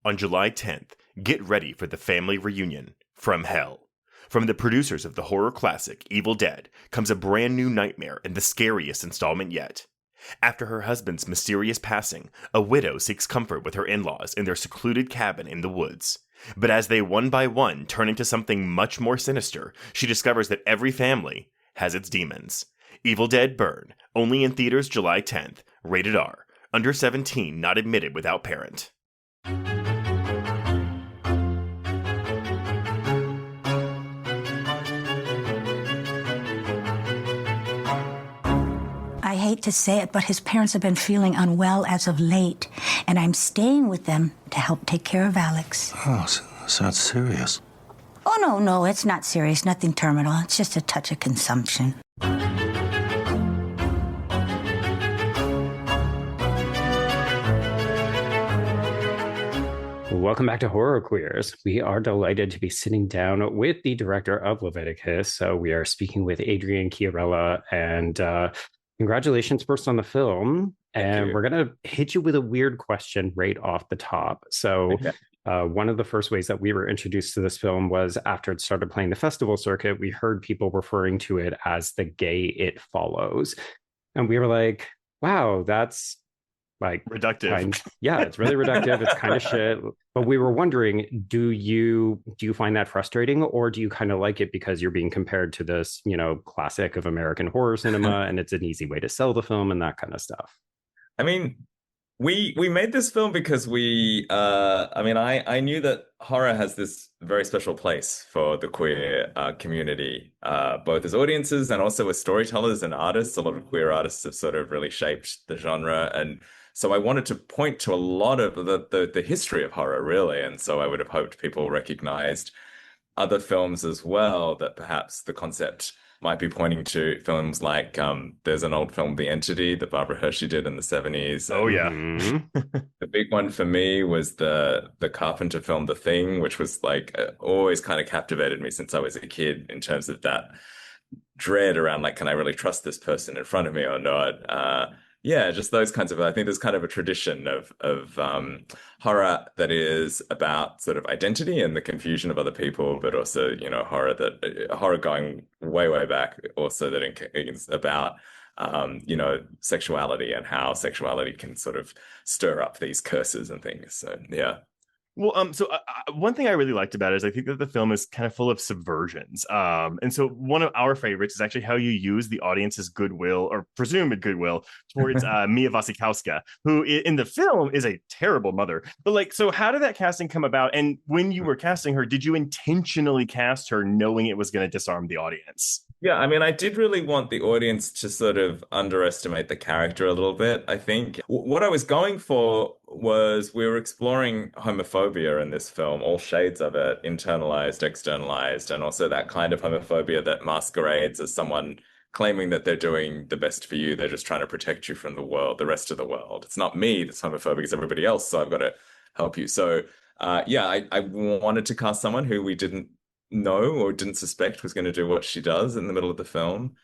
On July 10th, get ready for the family reunion from hell. From the producers of the horror classic Evil Dead comes a brand new nightmare and the scariest installment yet. After her husband's mysterious passing, a widow seeks comfort with her in-laws in their secluded cabin in the woods. But as they one by one turn into something much more sinister, she discovers that every family has its demons. Evil Dead Burn, only in theaters July 10th, rated R, under 17, not admitted without parent. I hate to say it, but his parents have been feeling unwell as of late, and I'm staying with them to help take care of Alex. Oh, so that's serious. Oh, no, it's not serious, nothing terminal. It's just a touch of consumption. Welcome back to Horror Queers. We are delighted to be sitting down with the director of Leviticus. So we are speaking with Adrian Chiarella, and congratulations first on the film. And we're going to hit you with a weird question right off the top. So one of the first ways that we were introduced to this film was after it started playing the festival circuit, we heard people referring to it as the gay It Follows. And we were like, wow, that's like reductive. Yeah, it's really reductive. It's kind of shit. But we were wondering, do you find that frustrating, or do you kind of like it because you're being compared to this, classic of American horror cinema and it's an easy way to sell the film and that kind of stuff? I mean, we made this film because I knew that horror has this very special place for the queer community, both as audiences and also as storytellers and artists. A lot of queer artists have sort of really shaped the genre, and so I wanted to point to a lot of the history of horror, really. And so I would have hoped people recognized other films as well, that perhaps the concept might be pointing to films like there's an old film, The Entity, that Barbara Hershey did in the 70s. Oh, yeah. The big one for me was the Carpenter film, The Thing, which was like always kind of captivated me since I was a kid in terms of that dread around, like, can I really trust this person in front of me or not? Yeah, just those kinds of, I think there's kind of a tradition of horror that is about sort of identity and the confusion of other people, but also, horror going way, way back, also that is about, sexuality and how sexuality can sort of stir up these curses and things. So, yeah. Well, one thing I really liked about it is I think that the film is kind of full of subversions. And so one of our favorites is actually how you use the audience's goodwill, or presumed goodwill, towards Mia Wasikowska, who in the film is a terrible mother. But so how did that casting come about? And when you were casting her, did you intentionally cast her knowing it was going to disarm the audience? Yeah, I mean, I did really want the audience to sort of underestimate the character a little bit. I think what I was going for was we were exploring homophobia in this film, all shades of it, internalized, externalized, and also that kind of homophobia that masquerades as someone claiming that they're doing the best for you. They're just trying to protect you from the world, the rest of the world. It's not me that's homophobic, it's everybody else, so I've got to help you. So, I wanted to cast someone who we didn't know or didn't suspect was going to do what she does in the middle of the film.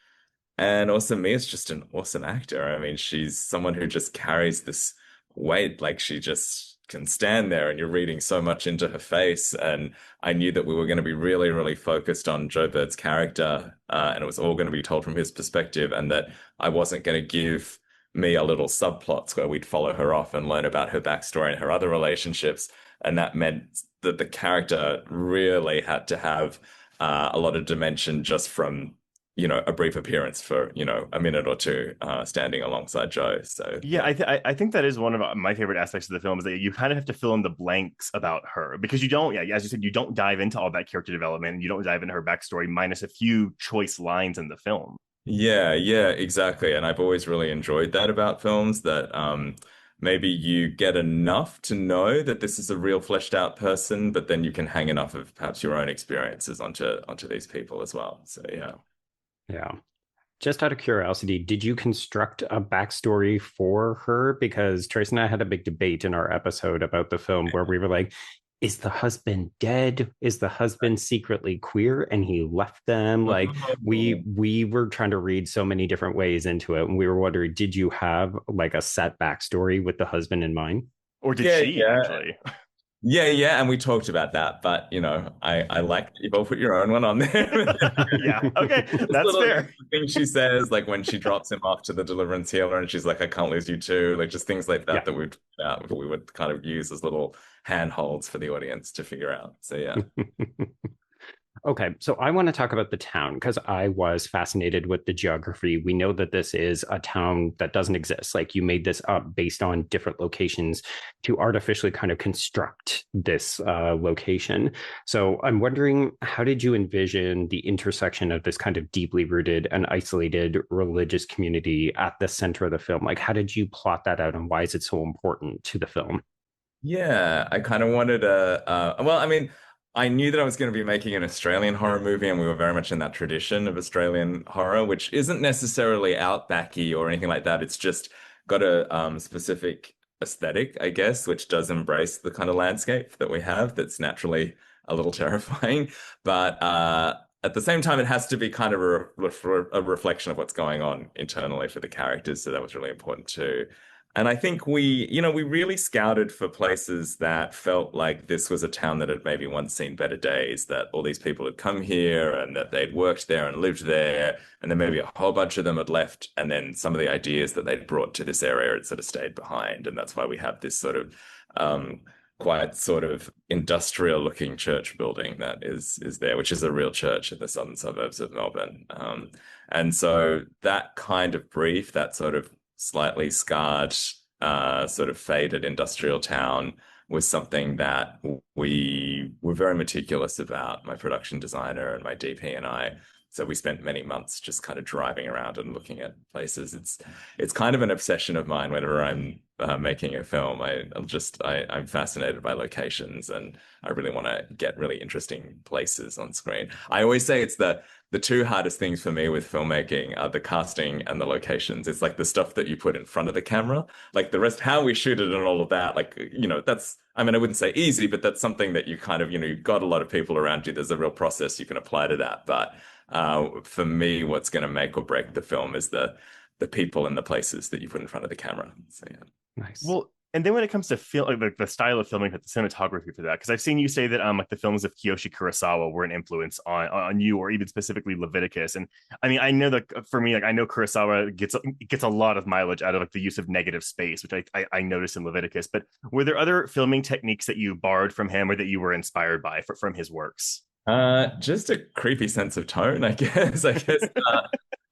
And also Mia's just an awesome actor. I mean, she's someone who just carries this weight, like she just can stand there and you're reading so much into her face. And I knew that we were going to be really, really focused on Joe Bird's character, and it was all going to be told from his perspective, and that I wasn't going to give Mia little subplots where we'd follow her off and learn about her backstory and her other relationships. And that meant that the character really had to have a lot of dimension just from, a brief appearance for, a minute or two standing alongside Joe. So yeah, I think that is one of my favorite aspects of the film, is that you kind of have to fill in the blanks about her, because you don't, as you said, you don't dive into all that character development, and you don't dive into her backstory minus a few choice lines in the film. Yeah, exactly. And I've always really enjoyed that about films, that maybe you get enough to know that this is a real fleshed out person, but then you can hang enough of perhaps your own experiences onto these people as well. So, yeah. Yeah. Just out of curiosity, did you construct a backstory for her? Because Trace and I had a big debate in our episode about the film where we were like, is the husband dead? Is the husband secretly queer and he left them? Like, we were trying to read so many different ways into it, and we were wondering, did you have like a set backstory with the husband in mind? Or did she actually? Yeah, yeah, and we talked about that, but I like if I'll put your own one on there. Yeah. Okay. This That's little fair. thing she says, like when she drops him off to the deliverance healer, and she's like, "I can't lose you too," like just things like that Yeah. that we would kind of use as little handholds for the audience to figure out. So yeah. Okay, so I want to talk about the town because I was fascinated with the geography. We know that this is a town that doesn't exist. Like you made this up based on different locations to artificially kind of construct this location. So I'm wondering, how did you envision the intersection of this kind of deeply rooted and isolated religious community at the center of the film? Like, how did you plot that out and why is it so important to the film? Yeah, I kind of wanted well, I mean, I knew that I was going to be making an Australian horror movie, and we were very much in that tradition of Australian horror, which isn't necessarily outbacky or anything like that. It's just got a specific aesthetic, I guess, which does embrace the kind of landscape that we have that's naturally a little terrifying. But at the same time, it has to be kind of a reflection of what's going on internally for the characters. So that was really important too. And I think we really scouted for places that felt like this was a town that had maybe once seen better days, that all these people had come here and that they'd worked there and lived there. And then maybe a whole bunch of them had left. And then some of the ideas that they'd brought to this area had sort of stayed behind. And that's why we have this sort of quite sort of industrial looking church building that is there, which is a real church in the southern suburbs of Melbourne. And so that kind of brief, that sort of slightly scarred, sort of faded industrial town was something that we were very meticulous about, my production designer and my DP and I. So we spent many months just kind of driving around and looking at places. It's kind of an obsession of mine whenever I'm making a film. I'm fascinated by locations, and I really want to get really interesting places on screen. I always say it's the two hardest things for me with filmmaking are the casting and the locations. It's like the stuff that you put in front of the camera, like the rest, how we shoot it and all of that. Like, that's, I mean, I wouldn't say easy, but that's something that you kind of, you've got a lot of people around you. There's a real process you can apply to that. But for me, what's going to make or break the film is the people and the places that you put in front of the camera. So yeah. Nice. Well, and then when it comes to film, like the style of filming, the cinematography for that, because I've seen you say that like the films of Kiyoshi Kurosawa were an influence on you, or even specifically Leviticus. And I mean, I know that for me, like I know Kurosawa gets a lot of mileage out of like the use of negative space, which I noticed in Leviticus. But were there other filming techniques that you borrowed from him or that you were inspired by from his works? Just a creepy sense of tone, I guess.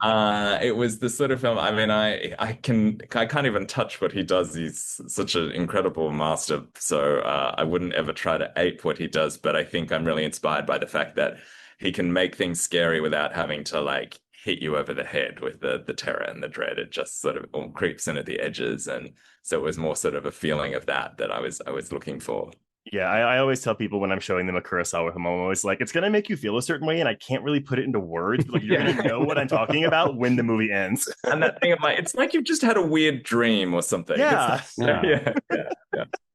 It was the sort of film. I mean, I can't even touch what he does. He's such an incredible master. So I wouldn't ever try to ape what he does. But I think I'm really inspired by the fact that he can make things scary without having to like hit you over the head with the terror and the dread. It just sort of all creeps in at the edges, and so it was more sort of a feeling of that I was looking for. Yeah, I always tell people when I'm showing them a Kurosawa film, I'm always like, it's gonna make you feel a certain way, and I can't really put it into words, but like you're gonna know what I'm talking about when the movie ends. And that thing of like, it's like you've just had a weird dream or something. Yeah. Yeah.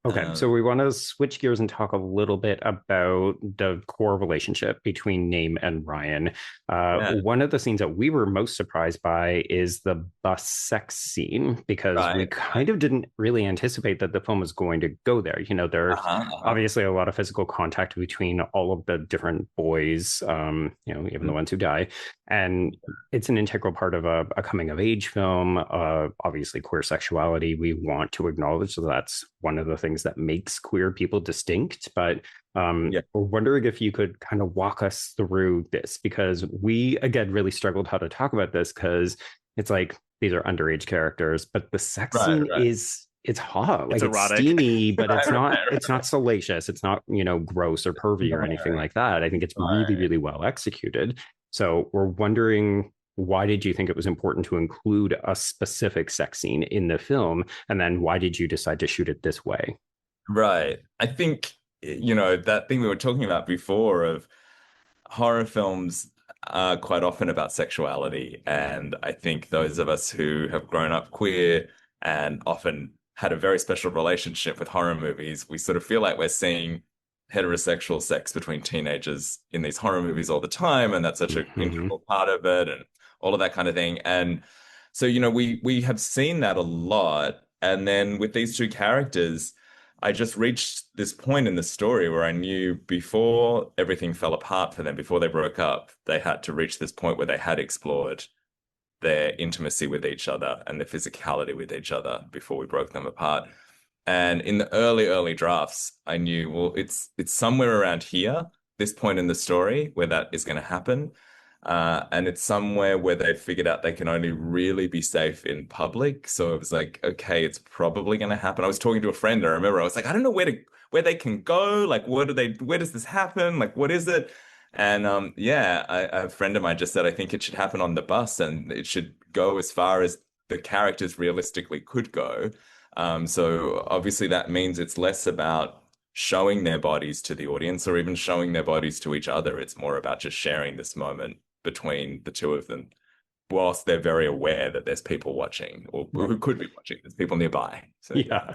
Okay, so we want to switch gears and talk a little bit about the core relationship between Name and Ryan. One of the scenes that we were most surprised by is the bus sex scene, because we kind of didn't really anticipate that the film was going to go there. There's obviously a lot of physical contact between all of the different boys, even the ones who die. And it's an integral part of a coming of age film. Obviously, queer sexuality, we want to acknowledge, so that's one of the things that makes queer people distinct. But we're wondering if you could kind of walk us through this, because we, again, really struggled how to talk about this, because it's like these are underage characters, but the sex scene it's hot, like it's steamy, but it's not salacious, it's not gross or pervy or anything like that. I think it's really, really well executed. So we're wondering, why did you think it was important to include a specific sex scene in the film? And then why did you decide to shoot it this way? Right. I think, that thing we were talking about before of horror films are quite often about sexuality. And I think those of us who have grown up queer and often had a very special relationship with horror movies, we sort of feel like we're seeing heterosexual sex between teenagers in these horror movies all the time, and that's such an integral part of it and all of that kind of thing. And so we have seen that a lot. And then with these two characters, I just reached this point in the story where I knew before everything fell apart for them, before they broke up, they had to reach this point where they had explored their intimacy with each other and their physicality with each other before we broke them apart. And in the early drafts, I knew, well, it's somewhere around here, this point in the story where that is going to happen. And it's somewhere where they've figured out they can only really be safe in public. So it was like, okay, it's probably going to happen. I was talking to a friend. I remember I was like, I don't know where they can go. Like, where does this happen? Like, what is it? And a friend of mine just said, I think it should happen on the bus and it should go as far as the characters realistically could go. So obviously that means it's less about showing their bodies to the audience or even showing their bodies to each other. It's more about just sharing this moment between the two of them, whilst they're very aware that there's people watching or who could be watching. There's people nearby. So, yeah.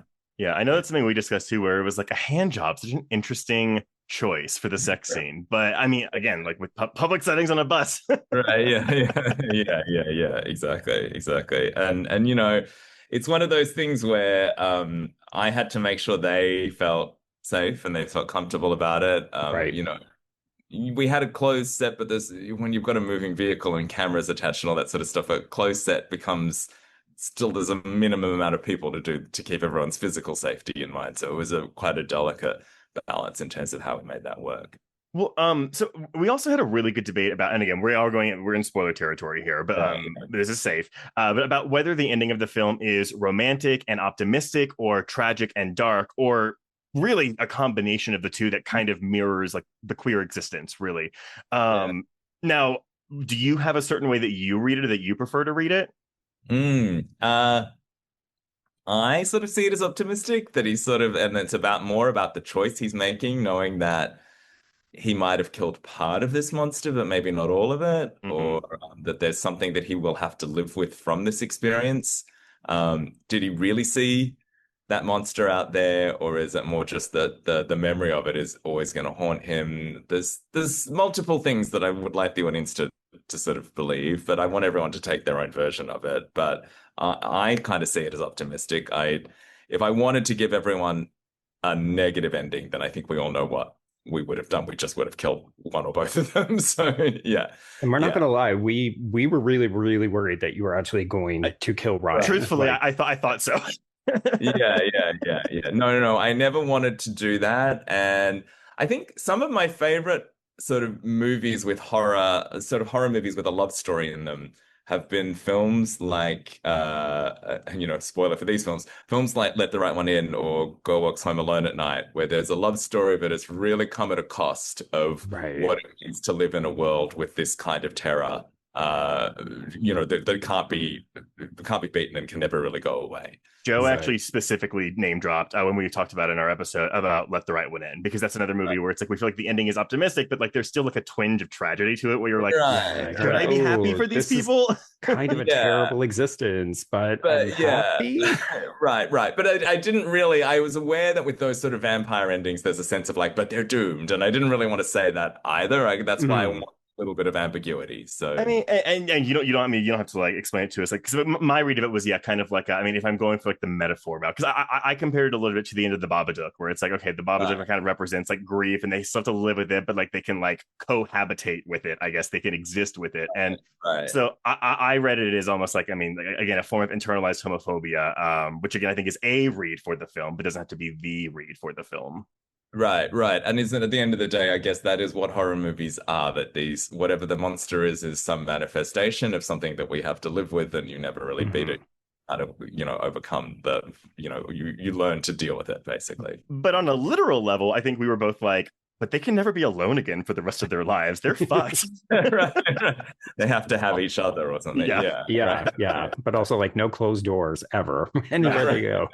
I know that's something we discussed too, where it was like a hand job, such an interesting choice for the sex scene. But I mean, again, like with public settings on a bus, right? Yeah. Exactly. And you know, it's one of those things where I had to make sure they felt safe and they felt comfortable about it. Right. You know, we had a closed set, but when you've got a moving vehicle and cameras attached and all that sort of stuff, a closed set becomes there's a minimum amount of people to keep everyone's physical safety in mind. So it was quite a delicate balance in terms of how we made that work. Well, so we also had a really good debate about, and again, we're in spoiler territory here, but this is safe. But about whether the ending of the film is romantic and optimistic, or tragic and dark, or really a combination of the two that kind of mirrors like the queer existence, really. Now, do you have a certain way that you read it or that you prefer to read it? I sort of see it as optimistic that and it's more about the choice he's making, knowing that he might have killed part of this monster, but maybe not all of it, or that there's something that he will have to live with from this experience. Did he really see that monster out there, or is it more just that the memory of it is always going to haunt him? There's multiple things that I would like the audience to sort of believe, but I want everyone to take their own version of it. But I kind of see it as optimistic. If I wanted to give everyone a negative ending, then I think we all know what we would have done. We just would have killed one or both of them. So yeah. And we're not going to lie, we were really, really worried that you were actually going to kill Ryan. Truthfully, I thought so. Yeah. No. I never wanted to do that. And I think some of my favorite sort of movies with horror movies with a love story in them have been films like, spoiler for these films like Let the Right One In or Girl Walks Home Alone at Night, where there's a love story, but it's really come at a cost of what it means to live in a world with this kind of terror, that can't be beaten and can never really go away. Joe actually specifically name dropped when we talked about in our episode about Let the Right One In, because that's another movie where it's like we feel like the ending is optimistic, but like there's still like a twinge of tragedy to it where you're like, could I be happy for these people? Kind of a terrible existence, but I'm happy. Right. But I didn't really, I was aware that with those sort of vampire endings, there's a sense of like, but they're doomed. And I didn't really want to say that either. That's why I want little bit of ambiguity. So I mean, and you don't have to like explain it to us, like, because my read of it was kind of like if I'm going for like the metaphor about, because I compared it a little bit to the end of the Babadook, where it's like, okay, the Babadook kind of represents like grief, and they still have to live with it, but like they can like cohabitate with it, I guess they can exist with it. And so I read it as almost like, again, a form of internalized homophobia, which again I think is a read for the film, but doesn't have to be the read for the film. Right. And isn't at the end of the day, I guess that is what horror movies are, that whatever the monster is some manifestation of something that we have to live with, and you never really beat it. How to, overcome you learn to deal with it, basically. But on a literal level, I think we were both like, but they can never be alone again for the rest of their lives. They're fucked. Right. They have to have each other or something. Yeah. But also like no closed doors ever. Anywhere they go.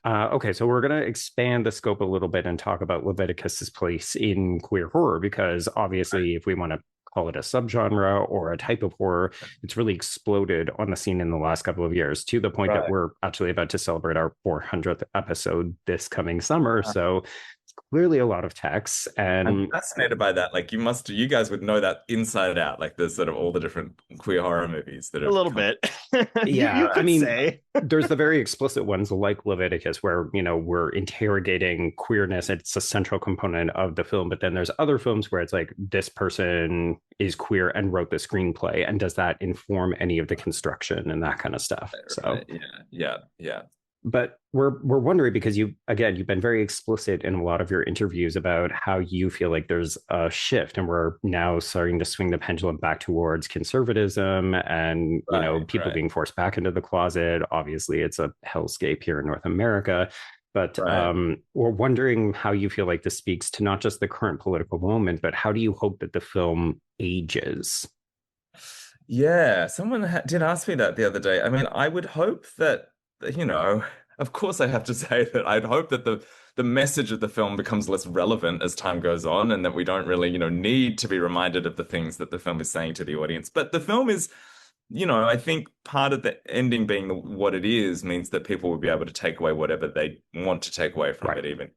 Okay, so we're going to expand the scope a little bit and talk about Leviticus's place in queer horror, because obviously if we want to call it a subgenre or a type of horror, it's really exploded on the scene in the last couple of years, to the point that we're actually about to celebrate our 400th episode this coming summer. So it's clearly a lot of text. I'm And fascinated by that. Like you guys would know that inside out. Like there's sort of all the different queer horror movies that A have little come. bit. yeah, You I could mean, say. there's the very explicit ones like Leviticus, where, we're interrogating queerness. It's a central component of the film. But then there's other films where it's like, this person is queer and wrote the screenplay. And does that inform any of the construction and that kind of stuff? So, Yeah. but we're wondering, because you've been very explicit in a lot of your interviews about how you feel like there's a shift, and we're now starting to swing the pendulum back towards conservatism and people being forced back into the closet. Obviously, it's a hellscape here in North America. But we're wondering how you feel like this speaks to not just the current political moment, but how do you hope that the film ages? Yeah, someone did ask me that the other day. I mean, I would hope that, of course I have to say that I'd hope that the message of the film becomes less relevant as time goes on, and that we don't really, need to be reminded of the things that the film is saying to the audience. But the film is, I think part of the ending being what it is means that people will be able to take away whatever they want to take away from it, even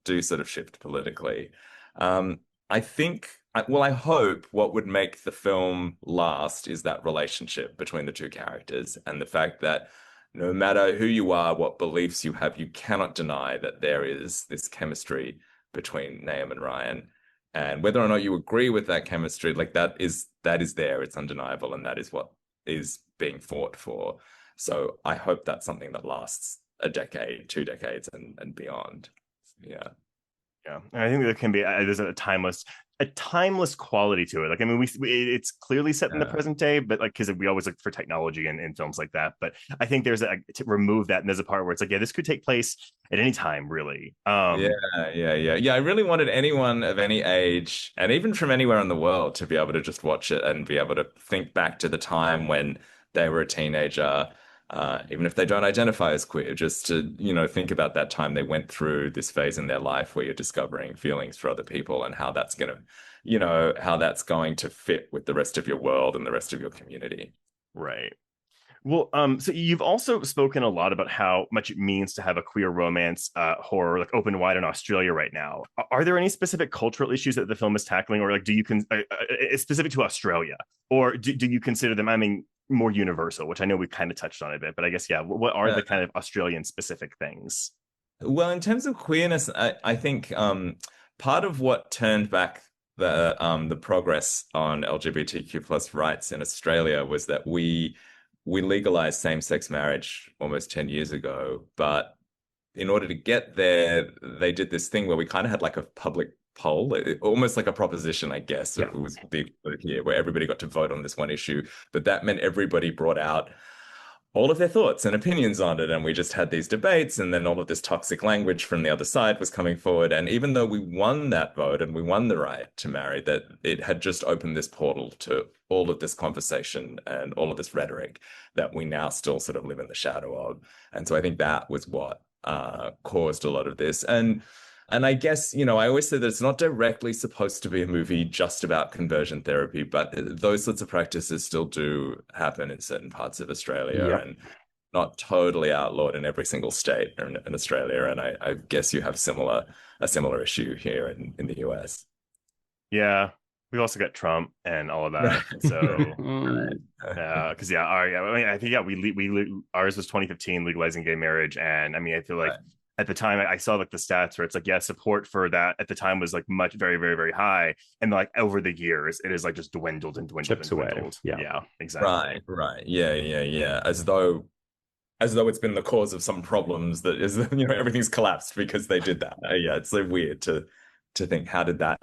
do sort of shift politically. I think, well, I hope what would make the film last is that relationship between the two characters, and the fact that no matter who you are, what beliefs you have, you cannot deny that there is this chemistry between Nahum and Ryan. And whether or not you agree with that chemistry, like that is there, it's undeniable, and that is what is being fought for. So I hope that's something that lasts a decade, 2 decades, and beyond. Yeah. Yeah, and I think there can be there's a timeless quality to it. Like, I mean, it's clearly set in the present day, but like, because we always look for technology in films like that. But I think there's to remove that, and there's a part where it's like, yeah, this could take place at any time, really. Yeah. I really wanted anyone of any age, and even from anywhere in the world, to be able to just watch it and be able to think back to the time when they were a teenager. Even if they don't identify as queer, just to, think about that time they went through this phase in their life where you're discovering feelings for other people, and how that's going to fit with the rest of your world and the rest of your community. Right. Well, so you've also spoken a lot about how much it means to have a queer romance horror like open wide in Australia right now. Are there any specific cultural issues that the film is tackling, or like do you specific to Australia, or do you consider them, I mean, more universal, which I know we kind of touched on a bit, but I guess, yeah, what are the kind of Australian specific things? Well, in terms of queerness, I think part of what turned back the progress on LGBTQ plus rights in Australia was that we legalized same-sex marriage almost 10 years ago. But in order to get there, they did this thing where we kind of had like a public poll, almost like a proposition, I guess. It was big here, where everybody got to vote on this one issue. But that meant everybody brought out all of their thoughts and opinions on it. And we just had these debates, and then all of this toxic language from the other side was coming forward. And even though we won that vote and we won the right to marry, that it had just opened this portal to all of this conversation and all of this rhetoric that we now still sort of live in the shadow of. And so I think that was what caused a lot of this. And I guess, I always say that it's not directly supposed to be a movie just about conversion therapy, but those sorts of practices still do happen in certain parts of Australia, and not totally outlawed in every single state in Australia. And I guess you have a similar issue here in the US. Yeah. We've also got Trump and all of that. So, because I mean, I think we ours was 2015 legalizing gay marriage, and I mean, I feel like at the time I saw like the stats where it's like, support for that at the time was like much, very, very, very high, and like over the years it is like just dwindled and dwindled Chips and away. dwindled. Yeah, exactly. Right. Yeah. As though it's been the cause of some problems that is, everything's collapsed because they did that. It's so weird to think, how did that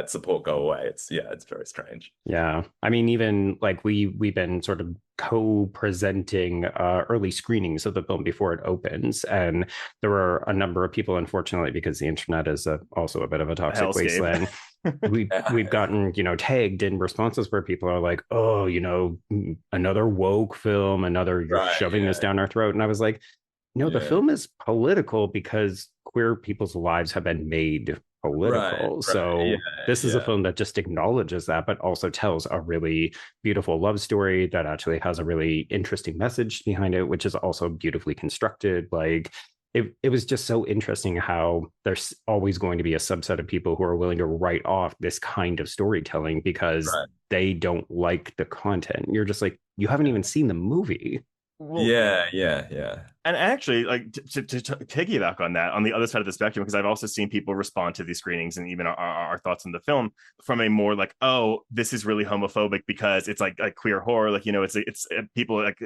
support go away? It's very strange. Yeah, I mean, even like we've been sort of co-presenting early screenings of the film before it opens, and there were a number of people, unfortunately, because the internet is also a bit of a toxic wasteland. We've gotten tagged in responses where people are like, oh, another woke film, you're shoving this down our throat. And I was like, no, the film is political because queer people's lives have been made political. This is a film that just acknowledges that, but also tells a really beautiful love story that actually has a really interesting message behind it, which is also beautifully constructed. Like, it was just so interesting how there's always going to be a subset of people who are willing to write off this kind of storytelling because they don't like the content. You're just like, you haven't even seen the movie. Well, yeah. And actually, like to piggyback on that, on the other side of the spectrum, because I've also seen people respond to these screenings and even our thoughts on the film from a more like, oh, this is really homophobic because it's like queer horror, like, you know, it's people like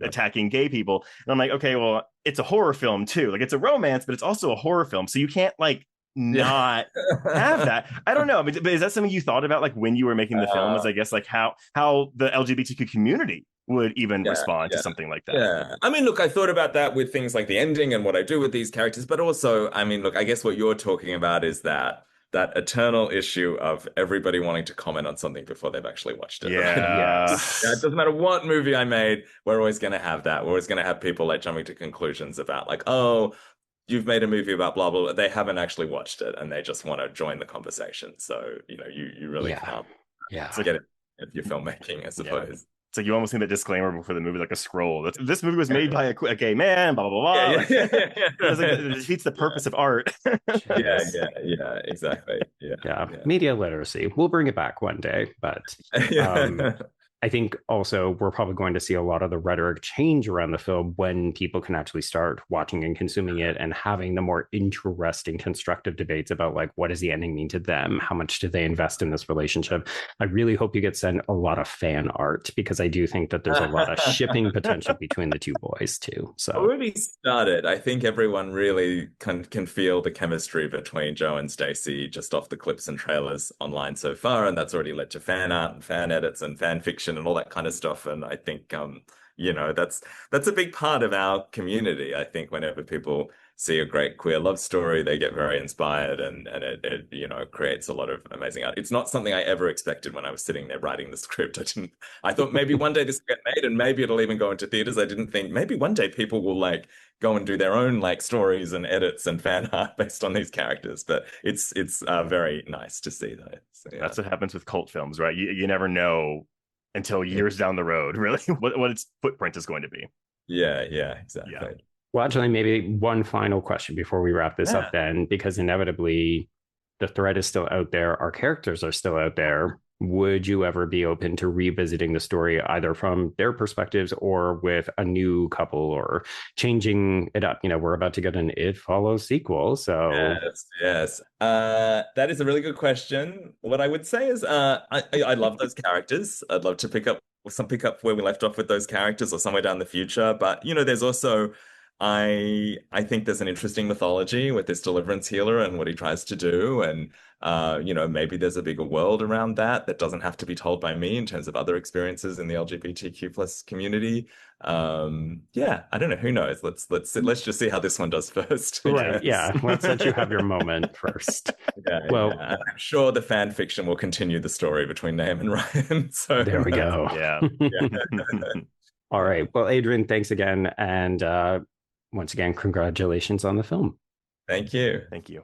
attacking gay people, and I'm like, okay, well, it's a horror film too, like it's a romance, but it's also a horror film, so you can't like not have that. I don't know. But is that something you thought about, like when you were making the film? Is I guess like how the LGBTQ community would even respond to something like that? Yeah. I mean, look, I thought about that with things like the ending and what I do with these characters, but also, I mean, look, I guess what you're talking about is that eternal issue of everybody wanting to comment on something before they've actually watched it. Yeah. Right? Yeah, it doesn't matter what movie I made, we're always going to have that. We're always going to have people like jumping to conclusions about like, oh, you've made a movie about blah, blah, blah. They haven't actually watched it and they just want to join the conversation. So, you know, you really can't get it if you're filmmaking, I suppose. So you almost need the disclaimer before the movie, like a scroll. This movie was made by a gay man, blah, blah, blah. It defeats the purpose of art. Yeah, exactly. Yeah. Media literacy. We'll bring it back one day, but I think also we're probably going to see a lot of the rhetoric change around the film when people can actually start watching and consuming it and having the more interesting, constructive debates about like, what does the ending mean to them? How much do they invest in this relationship? I really hope you get sent a lot of fan art because I do think that there's a lot of shipping potential between the two boys too. So already started. I think everyone really can feel the chemistry between Joe and Stacey just off the clips and trailers online so far, and that's already led to fan art and fan edits and fan fiction and all that kind of stuff. And I think, you know, that's a big part of our community. I think whenever people see a great queer love story, they get very inspired and it you know, creates a lot of amazing art. It's not something I ever expected when I was sitting there writing the script. I thought maybe one day this will get made and maybe it'll even go into theaters. I didn't think maybe one day people will like go and do their own like stories and edits and fan art based on these characters. But it's very nice to see that. So, yeah. That's what happens with cult films, right? You never know until years down the road, really, what its footprint is going to be. Yeah, exactly. Yeah. Well, actually, maybe one final question before we wrap this up then, because inevitably the thread is still out there. Our characters are still out there. Would you ever be open to revisiting the story either from their perspectives or with a new couple or changing it up? You know, we're about to get an It Follows sequel. So yes. That is a really good question. What I would say is I love those characters. I'd love to pick up where we left off with those characters or somewhere down the future. But, you know, there's also I think there's an interesting mythology with this deliverance healer and what he tries to do. And, you know, maybe there's a bigger world around that doesn't have to be told by me in terms of other experiences in the LGBTQ plus community. Yeah, I don't know. Who knows? Let's just see how this one does first. Right. Yeah. Let's let you have your moment first. Well, I'm sure the fan fiction will continue the story between Nahum and Ryan. So there we go. Yeah. All right. Well, Adrian, thanks again. And once again, congratulations on the film. Thank you. Thank you.